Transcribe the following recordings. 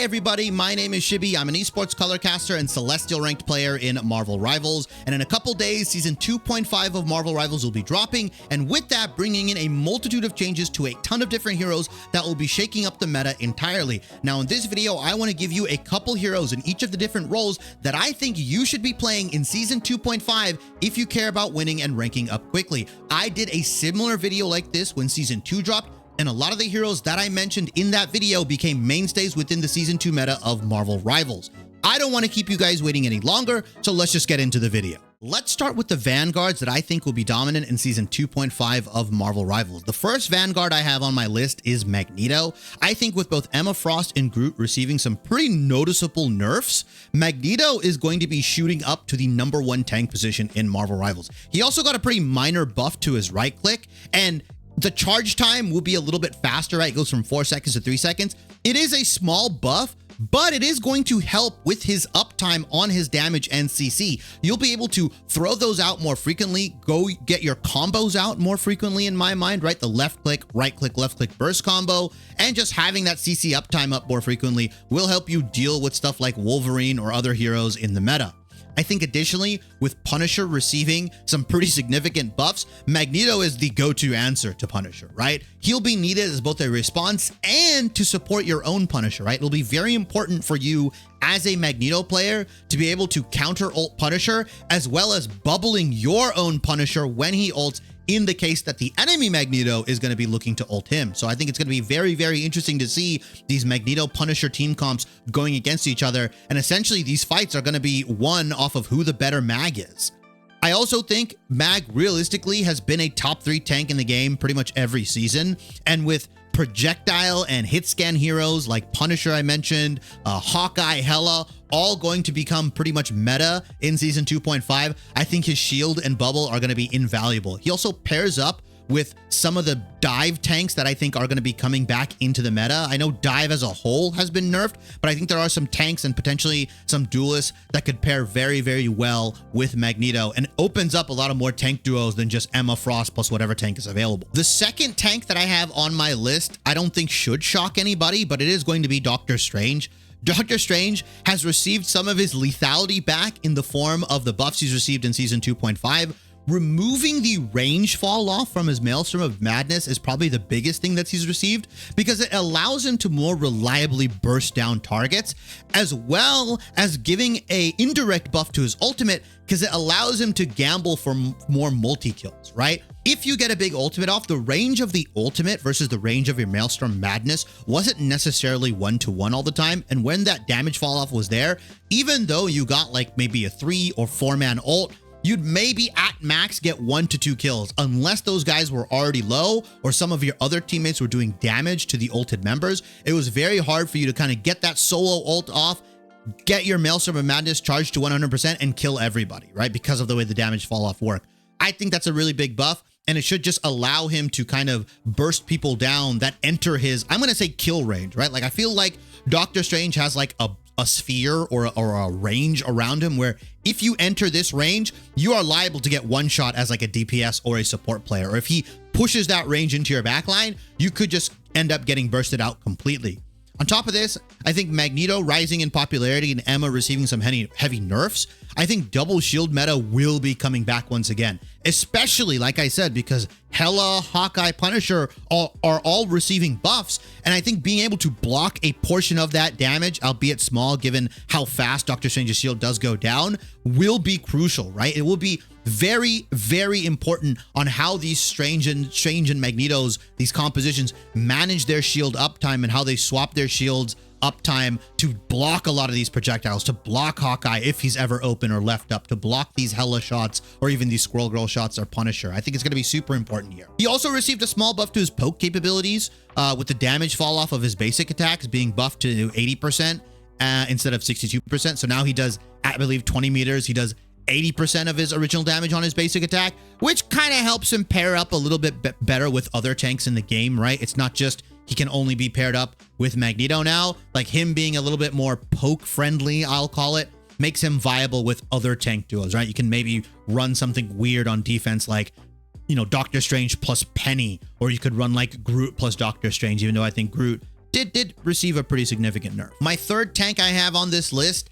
everybody, my name is Shibby. I'm an esports colorcaster and Celestial ranked player in Marvel Rivals. And in a couple days, season 2.5 of Marvel Rivals will be dropping. And with that, bringing in a multitude of changes to a ton of different heroes that will be shaking up the meta entirely. Now, in this video, I want to give you a couple heroes in each of the different roles that I think you should be playing in season 2.5 if you care about winning and ranking up quickly. I did a similar video like this when season 2 dropped, and a lot of the heroes that I mentioned in that video became mainstays within the season 2 meta of Marvel Rivals. I don't want to keep you guys waiting any longer, so let's just get into the video. Let's start with the Vanguards that I think will be dominant in season 2.5 of Marvel Rivals. The first Vanguard I have on my list is Magneto. I think with both Emma Frost and Groot receiving some pretty noticeable nerfs, Magneto is going to be shooting up to the #1 tank position in Marvel Rivals. He also got a pretty minor buff to his right click, and the charge time will be a little bit faster, right? It goes from 4 seconds to 3 seconds. It is a small buff, but it is going to help with his uptime on his damage and CC. You'll be able to throw those out more frequently, go get your combos out more frequently in my mind, right? The left click, right click, left click burst combo, and just having that CC uptime up more frequently will help you deal with stuff like Wolverine or other heroes in the meta. I think additionally, with Punisher receiving some pretty significant buffs, Magneto is the go-to answer to Punisher, right? He'll be needed as both a response and to support your own Punisher, right? It'll be very important for you as a Magneto player to be able to counter ult Punisher, as well as bubbling your own Punisher when he ults, in the case that the enemy Magneto is going to be looking to ult him. So I think it's going to be very, very interesting to see these Magneto Punisher team comps going against each other. And essentially these fights are going to be won off of who the better mag is. I also think Mag realistically has been a top 3 tank in the game pretty much every season. And with projectile and hit scan heroes like Punisher I mentioned, Hawkeye, Hela, all going to become pretty much meta in season 2.5. I think his shield and bubble are going to be invaluable. He also pairs up with some of the dive tanks that I think are going to be coming back into the meta. I know dive as a whole has been nerfed, but I think there are some tanks and potentially some duelists that could pair very, very well with Magneto and opens up a lot of more tank duos than just Emma Frost plus whatever tank is available. The second tank that I have on my list, I don't think should shock anybody, but it is going to be Doctor Strange. Doctor Strange has received some of his lethality back in the form of the buffs he's received in season 2.5. Removing the range fall off from his Maelstrom of Madness is probably the biggest thing that he's received, because it allows him to more reliably burst down targets, as well as giving a indirect buff to his ultimate, because it allows him to gamble for more multi-kills, right? If you get a big ultimate off, the range of the ultimate versus the range of your Maelstrom Madness wasn't necessarily 1-to-1 all the time. And when that damage fall off was there, even though you got like maybe a 3 or 4-man ult, you'd maybe at max get 1 to 2 kills unless those guys were already low or some of your other teammates were doing damage to the ulted members. It was very hard for you to kind of get that solo ult off, get your Maelstrom of Madness charged to 100% and kill everybody, right? Because of the way the damage fall off work. I think that's a really big buff, and it should just allow him to kind of burst people down that enter his, I'm going to say kill range, right? Like I feel like Doctor Strange has like a sphere or a range around him where if you enter this range, you are liable to get one shot as like a DPS or a support player. Or if he pushes that range into your backline, you could just end up getting bursted out completely. On top of this, I think Magneto rising in popularity and Emma receiving some heavy nerfs, I think double shield meta will be coming back once again, especially like I said, because Hela, Hawkeye, Punisher are all receiving buffs. And I think being able to block a portion of that damage, albeit small, given how fast Doctor Strange's shield does go down, will be crucial, right? It will be very, very important on how these Strange and Magnetos, these compositions, manage their shield uptime and how they swap their shields uptime to block a lot of these projectiles, to block Hawkeye if he's ever open or left up, to block these Hela shots or even these Squirrel Girl shots or Punisher. I think it's going to be super important here. He also received a small buff to his poke capabilities with the damage fall off of his basic attacks being buffed to 80% instead of 62%. So now he does, I believe, 20 meters. He does 80% of his original damage on his basic attack, which kind of helps him pair up a little bit better with other tanks in the game, right? It's not just he can only be paired up with Magneto now. Like him being a little bit more poke friendly, I'll call it, makes him viable with other tank duos, right? You can maybe run something weird on defense like, you know, Doctor Strange plus Penny, or you could run like Groot plus Doctor Strange, even though I think Groot did receive a pretty significant nerf. My third tank I have on this list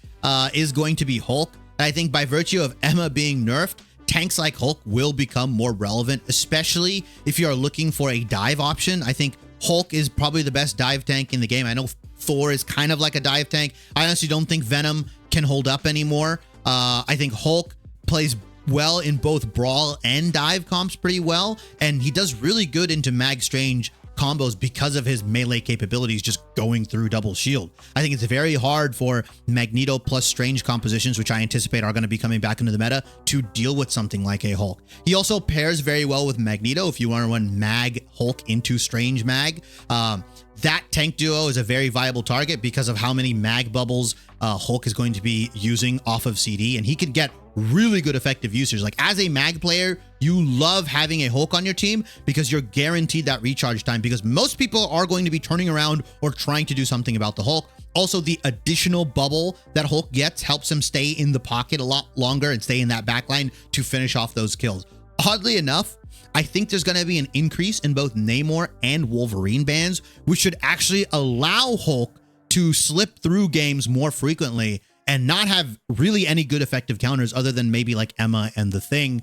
is going to be Hulk. And I think by virtue of Emma being nerfed, tanks like Hulk will become more relevant, especially if you are looking for a dive option. I think Hulk is probably the best dive tank in the game. I know Thor is kind of like a dive tank. I honestly don't think Venom can hold up anymore. I think Hulk plays well in both brawl and dive comps pretty well, and he does really good into Mag Strange combos because of his melee capabilities just going through double shield. I think it's very hard for Magneto plus Strange compositions, which I anticipate are going to be coming back into the meta, to deal with something like a Hulk. He also pairs very well with Magneto if you want to run Mag Hulk into Strange Mag. That tank duo is a very viable target because of how many mag bubbles Hulk is going to be using off of CD, and he can get really good effective usage. Like as a mag player, you love having a Hulk on your team because you're guaranteed that recharge time, because most people are going to be turning around or trying to do something about the Hulk. Also, the additional bubble that Hulk gets helps him stay in the pocket a lot longer and stay in that backline to finish off those kills. Oddly enough, I think there's going to be an increase in both Namor and Wolverine bans, which should actually allow Hulk to slip through games more frequently and not have really any good effective counters other than maybe like Emma and the Thing.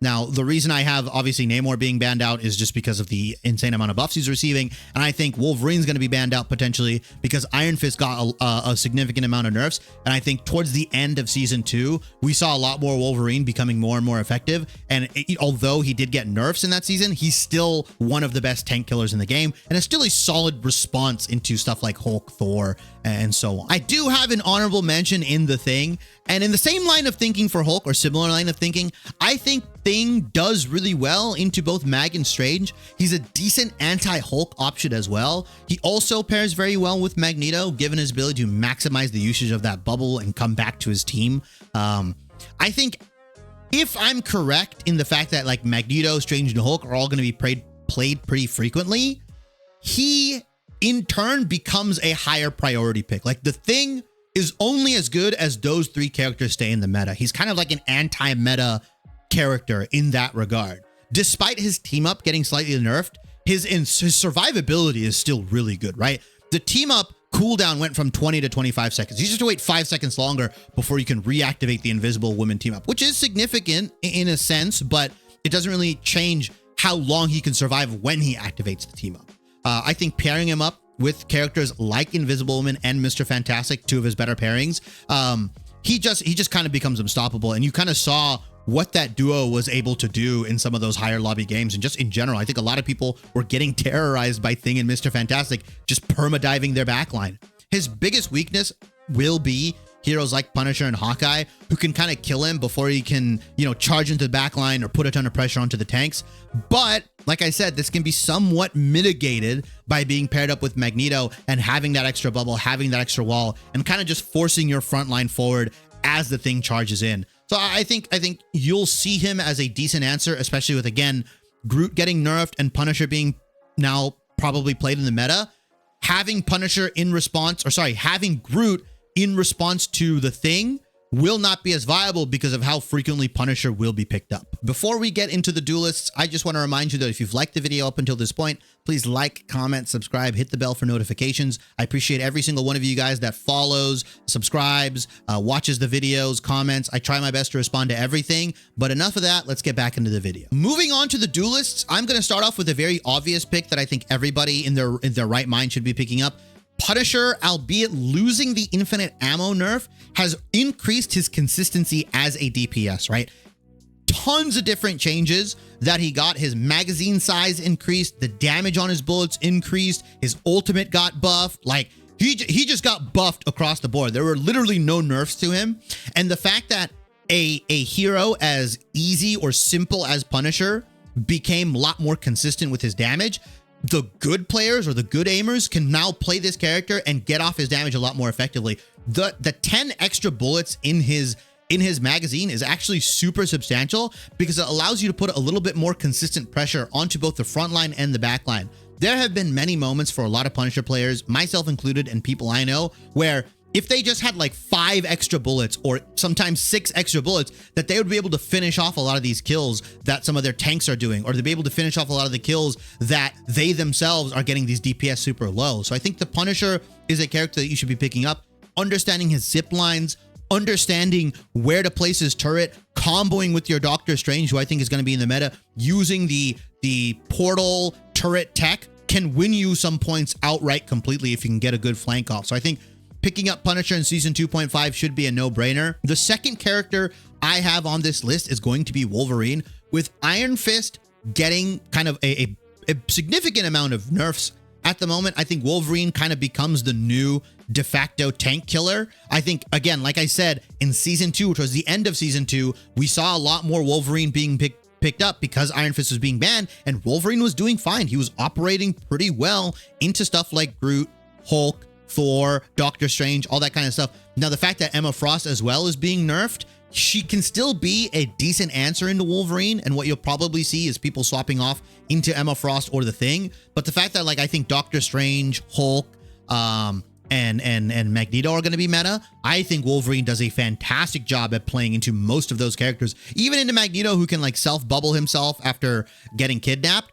Now, the reason I have obviously Namor being banned out is just because of the insane amount of buffs he's receiving. And I think Wolverine's going to be banned out potentially because Iron Fist got a significant amount of nerfs. And I think towards the end of season 2, we saw a lot more Wolverine becoming more and more effective. And although he did get nerfs in that season, he's still one of the best tank killers in the game. And it's still a solid response into stuff like Hulk, Thor, and so on. I do have an honorable mention in the Thing. And in the same line of thinking for Hulk, or similar line of thinking, I think Thing does really well into both Mag and Strange. He's a decent anti-Hulk option as well. He also pairs very well with Magneto, given his ability to maximize the usage of that bubble and come back to his team. I think if I'm correct in the fact that like Magneto, Strange, and Hulk are all going to be played pretty frequently, he in turn becomes a higher priority pick. Like the Thing is only as good as those three characters stay in the meta. He's kind of like an anti-meta character in that regard. Despite his team up getting slightly nerfed, his survivability is still really good, right? The team up cooldown went from 20 to 25 seconds. You just have to wait 5 seconds longer before you can reactivate the Invisible Woman team up, which is significant in a sense, but it doesn't really change how long he can survive when he activates the team up. I think pairing him up with characters like Invisible Woman and Mr. Fantastic, two of his better pairings, he just kind of becomes unstoppable. And you kind of saw what that duo was able to do in some of those higher lobby games. And just in general, I think a lot of people were getting terrorized by Thing and Mr. Fantastic just perma-diving their backline. His biggest weakness will be heroes like Punisher and Hawkeye, who can kind of kill him before he can, charge into the backline or put a ton of pressure onto the tanks. But like I said, this can be somewhat mitigated by being paired up with Magneto and having that extra bubble, having that extra wall, and kind of just forcing your front line forward as the Thing charges in. So I think you'll see him as a decent answer, especially with, again, Groot getting nerfed and Punisher being now probably played in the meta. Having Groot in response to the Thing will not be as viable because of how frequently Punisher will be picked up. Before we get into the duelists, I just want to remind you that if you've liked the video up until this point, please like, comment, subscribe, hit the bell for notifications. I appreciate every single one of you guys that follows, subscribes, watches the videos, comments. I try my best to respond to everything, but enough of that. Let's get back into the video. Moving on to the duelists, I'm going to start off with a very obvious pick that I think everybody in their right mind should be picking up. Punisher, albeit losing the infinite ammo nerf, has increased his consistency as a DPS, right? Tons of different changes that he got. His magazine size increased, the damage on his bullets increased, his ultimate got buffed. Like he just got buffed across the board. There were literally no nerfs to him. And the fact that a hero as easy or simple as Punisher became a lot more consistent with his damage, the good players or the good aimers can now play this character and get off his damage a lot more effectively. The 10 extra bullets in his magazine is actually super substantial because it allows you to put a little bit more consistent pressure onto both the front line and the back line. There have been many moments for a lot of Punisher players, myself included, and people I know, where if they just had like 5 extra bullets or sometimes 6 extra bullets, that they would be able to finish off a lot of these kills that some of their tanks are doing, or to be able to finish off a lot of the kills that they themselves are getting these DPS super low. So I think the Punisher is a character that you should be picking up, understanding his zip lines, understanding where to place his turret, comboing with your Doctor Strange, who I think is going to be in the meta, using the portal turret tech can win you some points outright completely if you can get a good flank off. So I think picking up Punisher in Season 2.5 should be a no-brainer. The second character I have on this list is going to be Wolverine, with Iron Fist getting kind of a significant amount of nerfs at the moment. I think Wolverine kind of becomes the new de facto tank killer. I think, again, like I said, in Season 2, which was the end of Season 2, we saw a lot more Wolverine being picked up because Iron Fist was being banned, and Wolverine was doing fine. He was operating pretty well into stuff like Groot, Hulk, Thor, Doctor Strange, all that kind of stuff. Now, the fact that Emma Frost as well is being nerfed, she can still be a decent answer into Wolverine, and what you'll probably see is people swapping off into Emma Frost or the Thing. But the fact that, like, I think Doctor Strange, Hulk, and Magneto are going to be meta, I think Wolverine does a fantastic job at playing into most of those characters, even into Magneto, who can like self-bubble himself after getting kidnapped.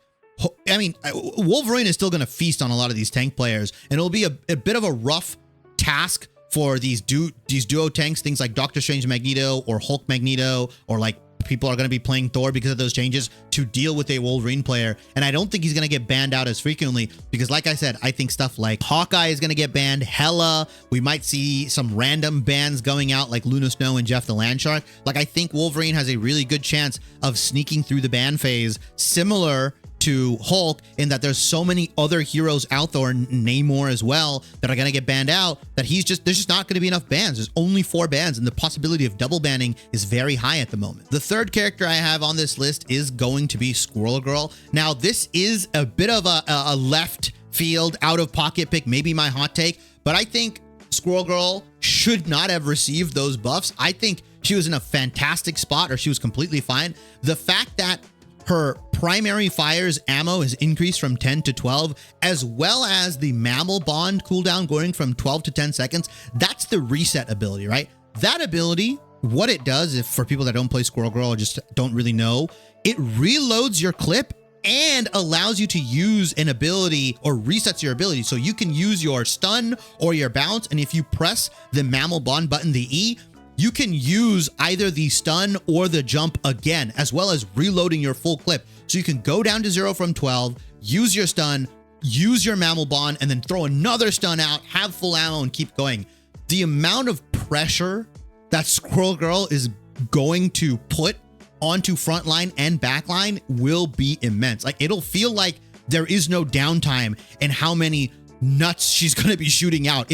I mean, Wolverine is still going to feast on a lot of these tank players, and it'll be a bit of a rough task for these duo tanks, things like Doctor Strange Magneto or Hulk Magneto, or like people are going to be playing Thor because of those changes, to deal with a Wolverine player. And I don't think he's going to get banned out as frequently because, like I said, I think stuff like Hawkeye is going to get banned. Hela, we might see some random bans going out like Luna Snow and Jeff the LandShark. Like, I think Wolverine has a really good chance of sneaking through the ban phase, similar to Hulk, in that there's so many other heroes out there, Namor as well, that are going to get banned out, that there's just not going to be enough bans. There's only 4 bans, and the possibility of double banning is very high at the moment. The third character I have on this list is going to be Squirrel Girl. Now, this is a bit of a left field, out of pocket pick, maybe my hot take, but I think Squirrel Girl should not have received those buffs. I think she was in a fantastic spot, or she was completely fine. The fact that her primary fire's ammo is increased from 10 to 12, as well as the mammal bond cooldown going from 12 to 10 seconds. That's the reset ability, right? That ability, what it does, if for people that don't play Squirrel Girl or just don't really know, it reloads your clip and allows you to use an ability, or resets your ability. So you can use your stun or your bounce, and if you press the mammal bond button, the E, you can use either the stun or the jump again, as well as reloading your full clip. So you can go down to 0 from 12, use your stun, use your mammal bond, and then throw another stun out, have full ammo, and keep going. The amount of pressure that Squirrel Girl is going to put onto frontline and backline will be immense. Like, it'll feel like there is no downtime in how many nuts she's going to be shooting out.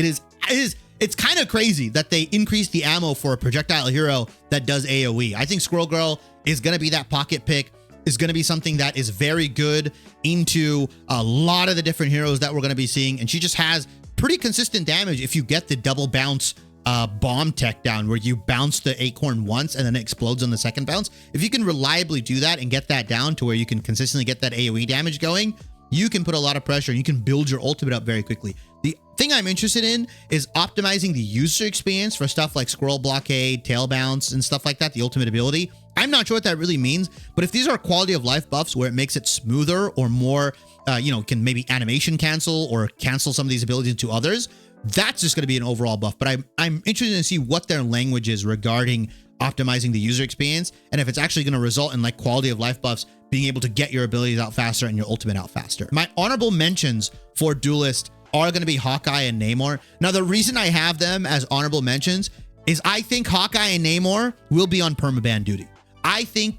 It's kind of crazy that they increased the ammo for a projectile hero that does AoE. I think Squirrel Girl is going to be that pocket pick, is going to be something that is very good into a lot of the different heroes that we're going to be seeing. And she just has pretty consistent damage if you get the double bounce bomb tech down, where you bounce the acorn once and then it explodes on the second bounce. If you can reliably do that and get that down to where you can consistently get that AoE damage going, you can put a lot of pressure and you can build your ultimate up very quickly. The thing I'm interested in is optimizing the user experience for stuff like Squirrel Blockade, Tail Bounce, and stuff like that, the ultimate ability. I'm not sure what that really means, but if these are quality of life buffs where it makes it smoother or more, can maybe animation cancel or cancel some of these abilities into others, that's just going to be an overall buff. But I'm interested to see what their language is regarding optimizing the user experience, and if it's actually going to result in like quality of life buffs, being able to get your abilities out faster and your ultimate out faster. My honorable mentions for Duelist are going to be Hawkeye and Namor. Now, the reason I have them as honorable mentions is I think Hawkeye and Namor will be on permaban duty. I think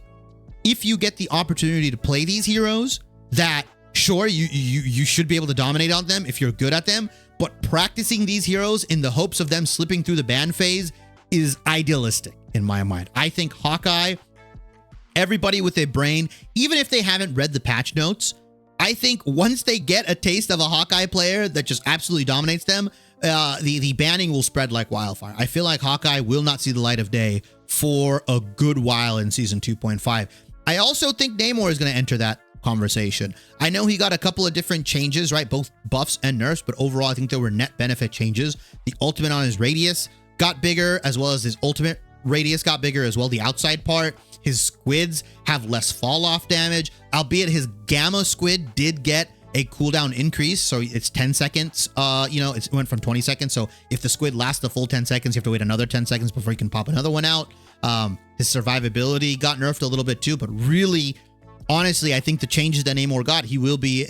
if you get the opportunity to play these heroes, that sure, you should be able to dominate on them if you're good at them, but practicing these heroes in the hopes of them slipping through the ban phase is idealistic in my mind. I think Hawkeye, everybody with a brain, even if they haven't read the patch notes, I think once they get a taste of a Hawkeye player that just absolutely dominates them, the banning will spread like wildfire. I feel like Hawkeye will not see the light of day for a good while in Season 2.5. I also think Namor is going to enter that conversation. I know he got a couple of different changes, right? Both buffs and nerfs, but overall, I think there were net benefit changes. The ultimate on his radius got bigger, as well as his ultimate radius got bigger as well. The outside part, his squids have less fall off damage, albeit his gamma squid did get a cooldown increase. So it's 10 seconds, it went from 20 seconds. So if the squid lasts the full 10 seconds, you have to wait another 10 seconds before you can pop another one out. His survivability got nerfed a little bit too, but really, honestly, I think the changes that Namor got, he will be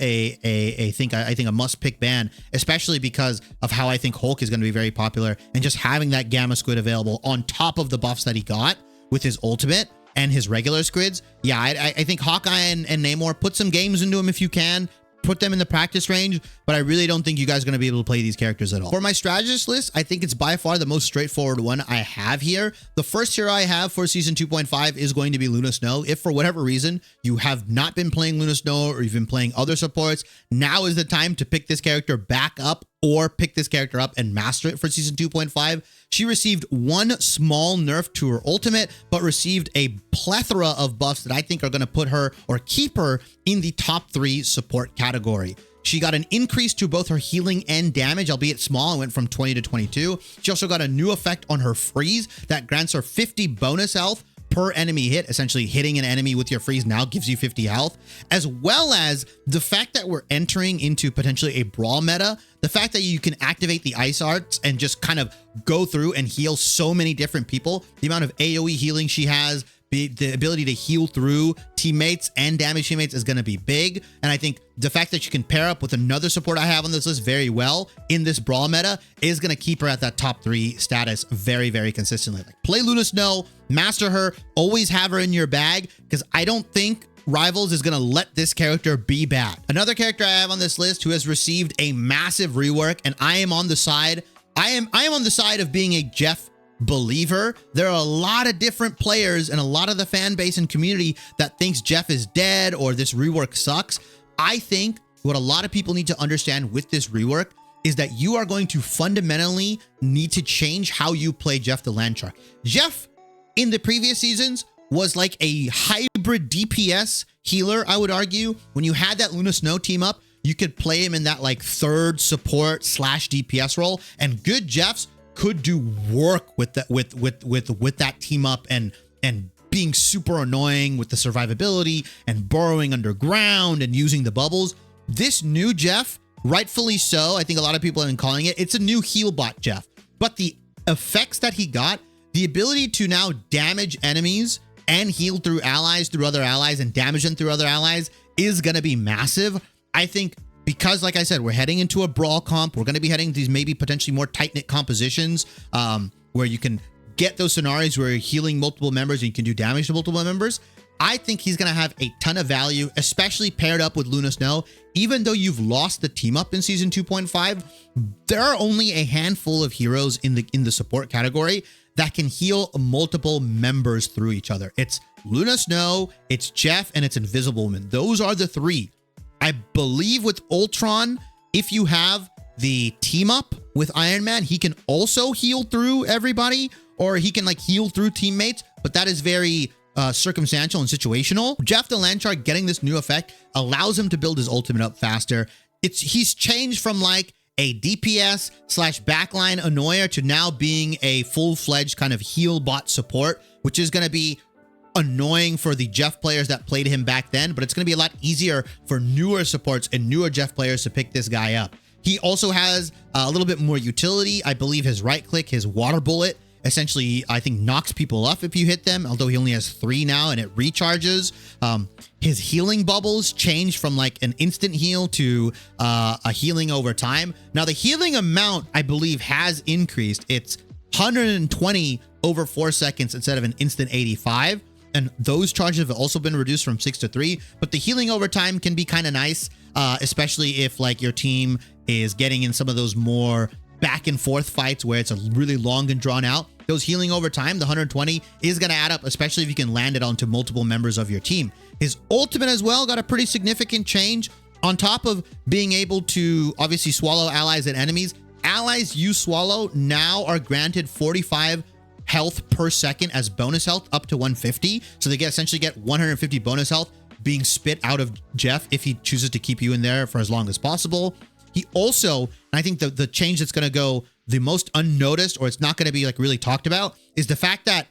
I think a must-pick ban, especially because of how I think Hulk is going to be very popular, and just having that Gamma Squid available on top of the buffs that he got with his ultimate and his regular squids. Yeah, I think Hawkeye and Namor, put some games into him if you can. Put them in the practice range, but I really don't think you guys are going to be able to play these characters at all. For my strategist list, I think it's by far the most straightforward one I have here. The first hero I have for season 2.5 is going to be Luna Snow. If for whatever reason you have not been playing Luna Snow, or you've been playing other supports, now is the time to pick this character back up, or pick this character up and master it for season 2.5. She received one small nerf to her ultimate, but received a plethora of buffs that I think are going to put her or keep her in the top 3 support category. She got an increase to both her healing and damage, albeit small. It went from 20 to 22. She also got a new effect on her freeze that grants her 50 bonus health per enemy hit. Essentially, hitting an enemy with your freeze now gives you 50 health, as well as the fact that we're entering into potentially a brawl meta. The fact that you can activate the ice arts and just kind of go through and heal so many different people. The amount of AoE healing she has, the ability to heal through teammates and damage teammates is going to be big. And I think the fact that you can pair up with another support I have on this list very well in this brawl meta is going to keep her at that top 3 status very, very consistently. Like, play Luna Snow, master her, always have her in your bag, because I don't think Rivals is going to let this character be bad. Another character I have on this list who has received a massive rework, and I am on the side of being a Jeff believer. There are a lot of different players and a lot of the fan base and community that thinks Jeff is dead or this rework sucks. I think what a lot of people need to understand with this rework is that you are going to fundamentally need to change how you play Jeff the LandShark. Jeff in the previous seasons was like a hybrid DPS healer, I would argue. When you had that Luna Snow team up, you could play him in that like third support / DPS role, and good Jeffs could do work with that with that team up and being super annoying with the survivability and burrowing underground and using the bubbles. This new Jeff, rightfully so, I think a lot of people have been calling it, it's a new heal bot Jeff. But the effects that he got, the ability to now damage enemies and heal through allies, through other allies, and damage them through other allies is going to be massive. I think because, like I said, we're heading into a brawl comp. We're going to be heading to these maybe potentially more tight-knit compositions where you can get those scenarios where you're healing multiple members and you can do damage to multiple members. I think he's going to have a ton of value, especially paired up with Luna Snow. Even though you've lost the team up in season 2.5, there are only a handful of heroes in the support category that can heal multiple members through each other. It's Luna Snow, it's Jeff, and it's Invisible Woman. Those are the 3. I believe with Ultron, if you have the team up with Iron Man, he can also heal through everybody, or he can like heal through teammates, but that is very circumstantial and situational. Jeff the LandShark getting this new effect allows him to build his ultimate up faster. He's changed from like a DPS / backline annoyer to now being a full-fledged kind of heal bot support, which is going to be annoying for the Jeff players that played him back then, but it's going to be a lot easier for newer supports and newer Jeff players to pick this guy up. He also has a little bit more utility. I believe his right click, his water bullet, essentially, I think, knocks people off if you hit them, although he only has 3 now and it recharges. His healing bubbles change from like an instant heal to a healing over time. Now, the healing amount, I believe, has increased. It's 120 over 4 seconds instead of an instant 85. And those charges have also been reduced from 6 to 3. But the healing over time can be kind of nice, especially if like your team is getting in some of those more back and forth fights where it's a really long and drawn out. Those healing over time, the 120, is going to add up, especially if you can land it onto multiple members of your team. His ultimate as well got a pretty significant change. On top of being able to obviously swallow allies and enemies, allies you swallow now are granted 45 health per second as bonus health up to 150. So they essentially get 150 bonus health being spit out of Jeff if he chooses to keep you in there for as long as possible. He also, and I think the change that's going to go the most unnoticed, or it's not going to be like really talked about, is the fact that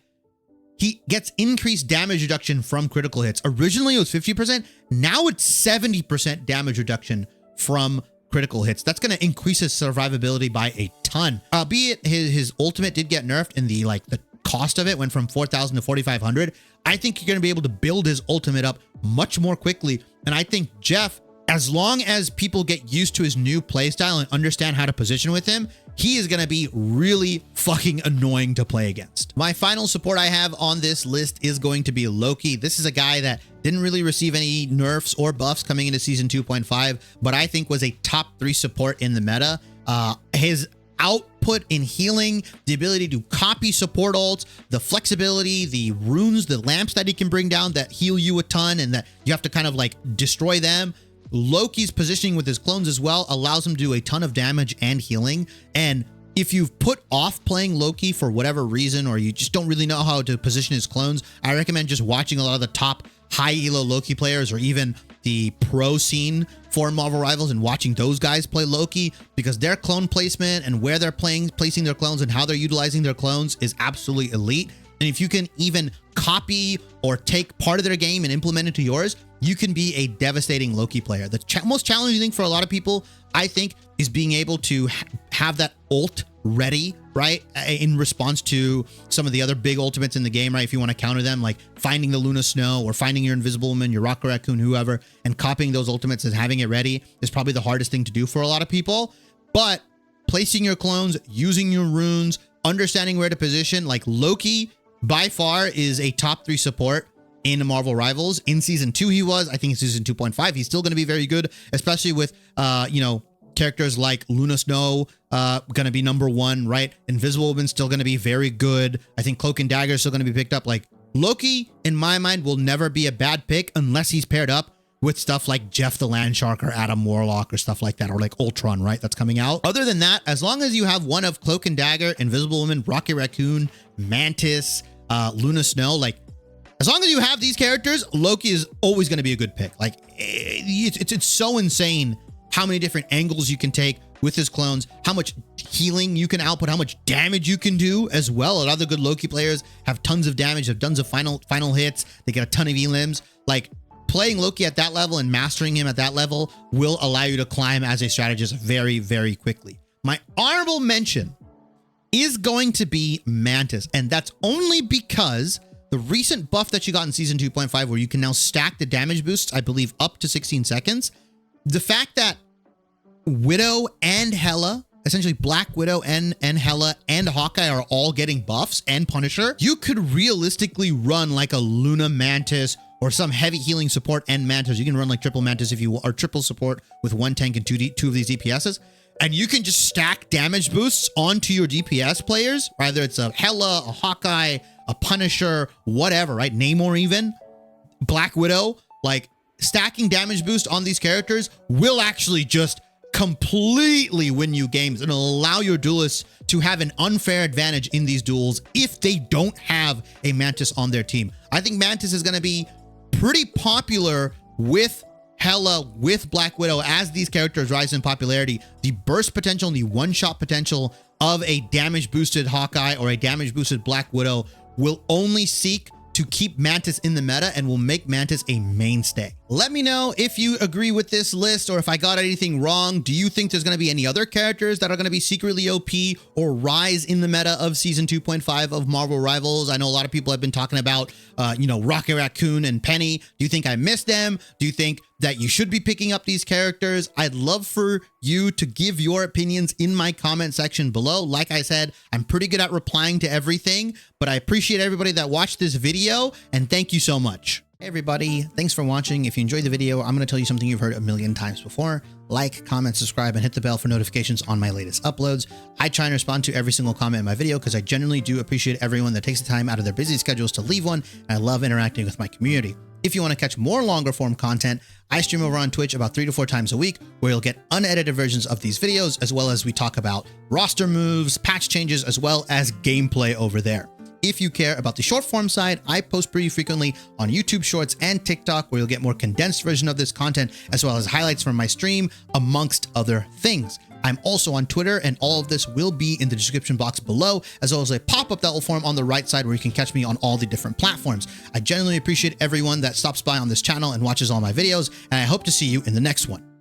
he gets increased damage reduction from critical hits. Originally it was 50%. Now it's 70% damage reduction from critical hits. That's going to increase his survivability by a ton. Albeit his ultimate did get nerfed, and the cost of it went from 4,000 to 4,500. I think you're going to be able to build his ultimate up much more quickly. And I think Jeff, as long as people get used to his new playstyle and understand how to position with him, he is going to be really fucking annoying to play against. My final support I have on this list is going to be Loki. This is a guy that didn't really receive any nerfs or buffs coming into season 2.5, but I think was a top 3 support in the meta. His output in healing, the ability to copy support ults, the flexibility, the runes, the lamps that he can bring down that heal you a ton and that you have to kind of like destroy them. Loki's positioning with his clones as well allows him to do a ton of damage and healing. And if you've put off playing Loki for whatever reason, or you just don't really know how to position his clones, I recommend just watching a lot of the top high elo Loki players, or even the pro scene for Marvel Rivals, and watching those guys play Loki, because their clone placement and where they're placing their clones and how they're utilizing their clones is absolutely elite. And if you can even copy or take part of their game and implement it to yours, you can be a devastating Loki player. The most challenging thing for a lot of people, I think, is being able to have that ult ready, right? In response to some of the other big ultimates in the game, right? If you want to counter them, like finding the Luna Snow or finding your Invisible Woman, your Rocket Raccoon, whoever, and copying those ultimates and having it ready is probably the hardest thing to do for a lot of people. But placing your clones, using your runes, understanding where to position, like Loki by far is a top 3 support in Marvel Rivals. In season 2 he was, I think in season 2.5 he's still going to be very good, especially with characters like Luna Snow going to be #1, right? Invisible Woman still going to be very good. I think Cloak and Dagger is still going to be picked up. Like Loki, in my mind, will never be a bad pick unless he's paired up with stuff like Jeff the LandShark or Adam Warlock or stuff like that, or like Ultron, right? That's coming out. Other than that, as long as you have one of Cloak and Dagger, Invisible Woman, Rocket Raccoon, Mantis, Luna Snow, like as long as you have these characters, Loki is always going to be a good pick. Like it's so insane how many different angles you can take with his clones, how much healing you can output, how much damage you can do as well. And other good Loki players have tons of damage, have tons of final hits. They get a ton of elims. Like playing Loki at that level and mastering him at that level will allow you to climb as a strategist very, very quickly. My honorable mention is going to be Mantis, and that's only because the recent buff that you got in season 2.5, where you can now stack the damage boosts, I believe up to 16 seconds. The fact that Widow and Hela, essentially Black Widow and Hela and Hawkeye are all getting buffs, and Punisher, you could realistically run like a Luna Mantis or some heavy healing support and Mantis. You can run like triple Mantis if you are triple support with 1 tank and two of these DPSs. And you can just stack damage boosts onto your DPS players, whether it's a Hela, a Hawkeye, a Punisher, whatever, right? Namor even, Black Widow. Like stacking damage boost on these characters will actually just completely win you games and allow your duelists to have an unfair advantage in these duels if they don't have a Mantis on their team. I think Mantis is going to be pretty popular with Hela, with Black Widow, as these characters rise in popularity. The burst potential and the one-shot potential of a damage boosted Hawkeye or a damage boosted Black Widow will only seek to keep Mantis in the meta and will make Mantis a mainstay. Let me know if you agree with this list or if I got anything wrong. Do you think there's going to be any other characters that are going to be secretly OP or rise in the meta of season 2.5 of Marvel Rivals? I know a lot of people have been talking about, Rocket Raccoon and Penny. Do you think I missed them? Do you think that you should be picking up these characters? I'd love for you to give your opinions in my comment section below. Like I said, I'm pretty good at replying to everything, but I appreciate everybody that watched this video, and thank you so much. Hey everybody, thanks for watching. If you enjoyed the video, I'm going to tell you something you've heard a million times before. Like, comment, subscribe, and hit the bell for notifications on my latest uploads. I try and respond to every single comment in my video because I genuinely do appreciate everyone that takes the time out of their busy schedules to leave one, and I love interacting with my community. If you want to catch more longer form content, I stream over on Twitch about 3 to 4 times a week, where you'll get unedited versions of these videos, as well as we talk about roster moves, patch changes, as well as gameplay over there. If you care about the short form side, I post pretty frequently on YouTube Shorts and TikTok, where you'll get more condensed version of this content, as well as highlights from my stream, amongst other things. I'm also on Twitter, and all of this will be in the description box below, as well as a pop-up that will form on the right side where you can catch me on all the different platforms. I genuinely appreciate everyone that stops by on this channel and watches all my videos, and I hope to see you in the next one.